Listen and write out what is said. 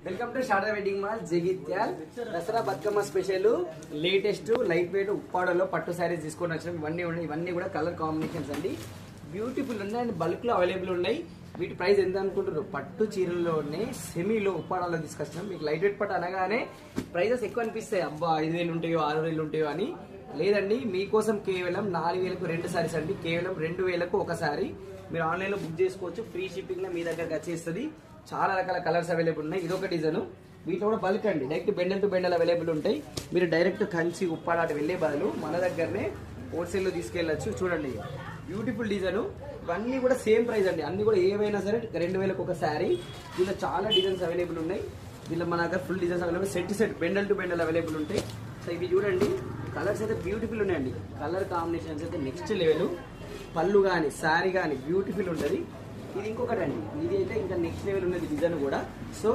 Welcome to Sharada wedding mall Jagtial. Dasara Bathukamma special latest light weight ఉప్పాడలో పట్టు శారీస్ తీసుకొని వచ్చినాం. ఇవన్నీ కూడా కలర్ కాంబినేషన్స్ అండి. బ్యూటిఫుల్ ఉన్నాయి అండ్ బల్క్ లో అవైలబుల్ ఉన్నాయి. వీటి ప్రైస్ ఎంత అనుకుంటారు? పట్టు చీరల్లోనే సెమీలో ఉప్పాడాలో తీసుకొచ్చినాం. మీకు లైట్ వెయిట్ పట్టు అనగానే ప్రైజెస్ ఎక్కువ అనిపిస్తాయి, అబ్బా 5,000 ఉంటాయో 6,000 ఉంటాయో అని. లేదండి, మీకోసం కేవలం 4,000కు 2 సారీస్ అండి. కేవలం 2,000కు ఒక సారీ. మీరు ఆన్లైన్ లో బుక్ చేసుకోవచ్చు. ఫ్రీ షిప్పింగ్ లో మీ దగ్గరకు వచ్చేస్తుంది. చాలా రకాల కలర్స్ అవైలబుల్ ఉన్నాయి. ఇదొక డిజైన్. వీటిలో కూడా బల్క్ అండి, direct bundle to bundle available ఉంటాయి. మీరు డైరెక్ట్ కంచి ఉప్పాడ వెళ్లే బదులు మన దగ్గరనే హోల్సేల్ లో తీసుకెళ్లొచ్చు. చూడండి, బ్యూటిఫుల్ డిజైన్. ఇవన్నీ కూడా సేమ్ ప్రైస్ అండి. అన్ని కూడా ఏవైనా సరే 2,000కు ఒక శారీ. దీనిలో చాలా డిజైన్స్ అవైలబుల్ ఉన్నాయి. దీనిలో మన దగ్గర full designs available, set bundle to bundle available ఉంటాయి. సో ఇవి చూడండి, కలర్స్ అయితే బ్యూటిఫుల్ ఉన్నాయండి. కలర్ కాంబినేషన్స్ అయితే నెక్స్ట్ లెవెల్. పళ్ళు కానీ శారీ కానీ బ్యూటిఫుల్ ఉంటుంది. ఇది ఇంకొకటి అండి, ఇది అయితే ఇంకా నెక్స్ట్ లెవెల్ ఉన్నది డిజైన్ కూడా. సో